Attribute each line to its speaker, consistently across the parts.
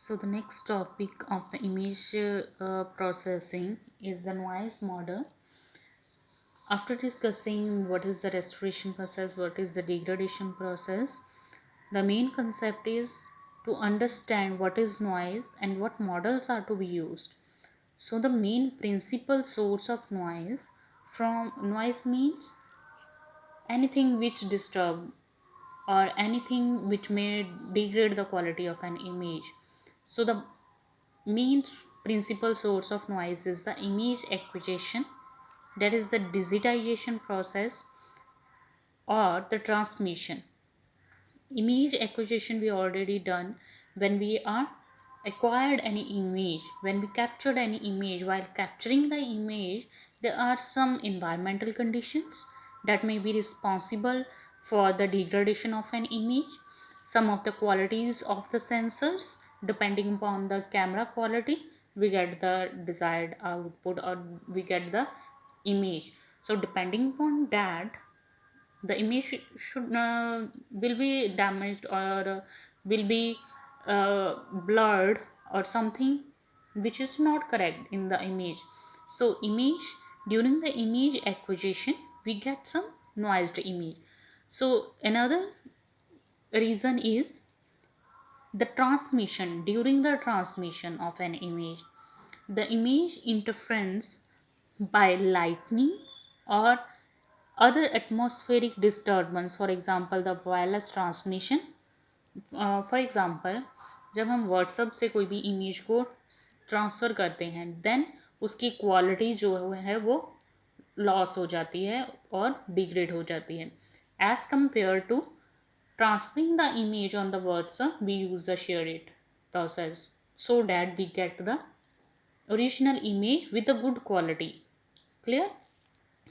Speaker 1: So the next topic of the image processing is the noise model. After discussing what is the restoration process, what is the degradation process, the main concept is to understand what is noise and what models are to be used. So the main principal source of noise from noise means anything which disturb or anything which may degrade the quality of an image. So the main principal source of noise is the image acquisition, that is the digitization process or the transmission. Image acquisition we already done when we are acquired any image, when we captured any image. While capturing the image, there are some environmental conditions that may be responsible for the degradation of an image. Some of the qualities of the sensors, depending upon the camera quality, we get the desired output or we get the image. So depending upon that, the image should will be damaged or will be blurred or something which is not correct in the image. So image, during the image acquisition, we get some noised image. So another reason is the transmission. During the transmission of an image, the image interference by lightning or other atmospheric disturbance, for example the wireless transmission. For example, जब हम WhatsApp से कोई भी image को transfer करते हैं, then उसकी quality जो है वो लॉस हो जाती है और डिग्रेड हो जाती है as compare to transferring the image on the WhatsApp. We use the share it process so that we get the original image with a good quality. Clear?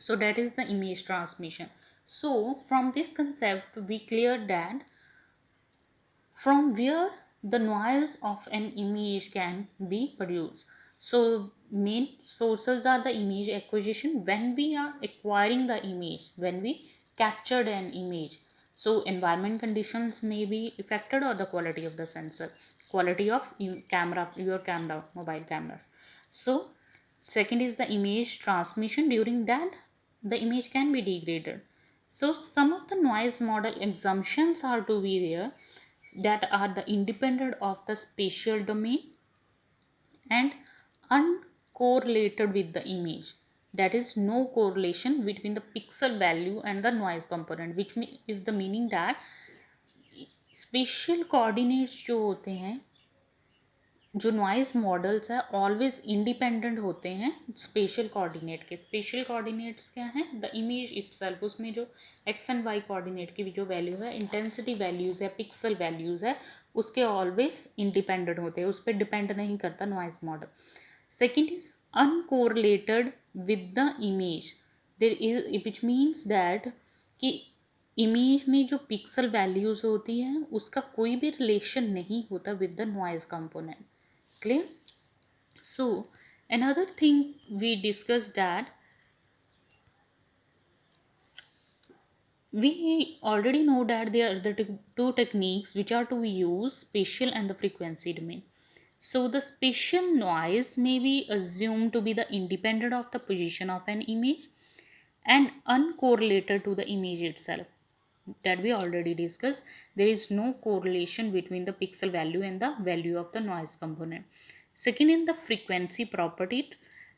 Speaker 1: So that is the image transmission. So from this concept we clear that from where the noise of an image can be produced. So main sources are the image acquisition, when we are acquiring the image, when we captured an image. So environment conditions may be affected or the quality of the sensor, quality of camera, your camera, mobile cameras. So second is the image transmission. During that, the image can be degraded. So some of the noise model assumptions are to be there, that are the independent of the spatial domain and uncorrelated with the image. That is no correlation between the pixel value and the noise component, which is the meaning that spatial coordinates जो होते हैं, जो noise models है, always independent होते हैं special coordinate के. Special coordinates क्या हैं? The image itself. उसमें जो एक्स एंड वाई कोऑर्डिनेट की भी जो वैल्यू है, इंटेंसिटी वैल्यूज़ है, पिक्सल वैल्यूज़ है, उसके ऑलवेज इंडिपेंडेंट होते हैं, उस पर डिपेंड नहीं करता noise model. Second is uncorrelated with the image. There is which means that कि इमेज में जो पिक्सल वैल्यूज़ होती हैं उसका कोई भी रिलेशन नहीं होता with the noise component. Clear? So another thing we discussed, that we already know that there are the two techniques which are to be used, spatial and the frequency domain. So the spatial noise may be assumed to be the independent of the position of an image and uncorrelated to the image itself, that we already discussed. There is no correlation between the pixel value and the value of the noise component. Second, in the frequency property,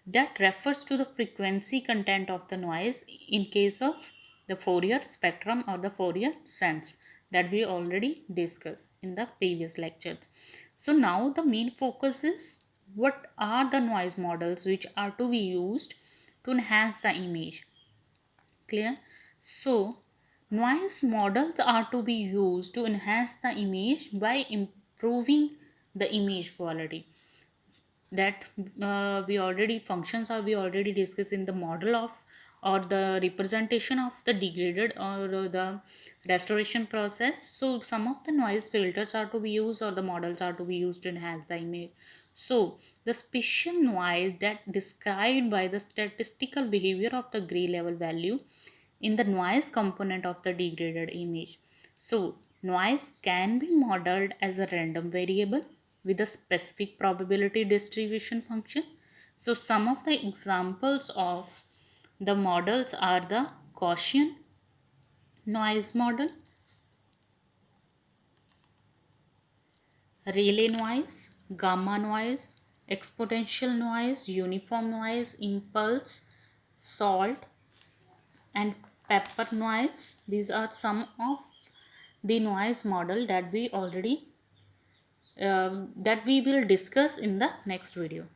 Speaker 1: that refers to the frequency content of the noise in case of the Fourier spectrum or the Fourier sense, that we already discussed in the previous lectures. So now the main focus is what are the noise models which are to be used to enhance the image. Clear? So noise models are to be used to enhance the image by improving the image quality. That we already functions are we already discussed in the model of or the representation of the degraded or the restoration process. So some of the noise filters are to be used or the models are to be used to enhance the image. So the spatial noise that described by the statistical behavior of the gray level value in the noise component of the degraded image. So noise can be modeled as a random variable with a specific probability distribution function. So some of the examples of the models are the Gaussian noise model, Rayleigh noise, gamma noise, exponential noise, uniform noise, impulse, salt, and pepper noise. These are some of the noise model that we already that we will discuss in the next video.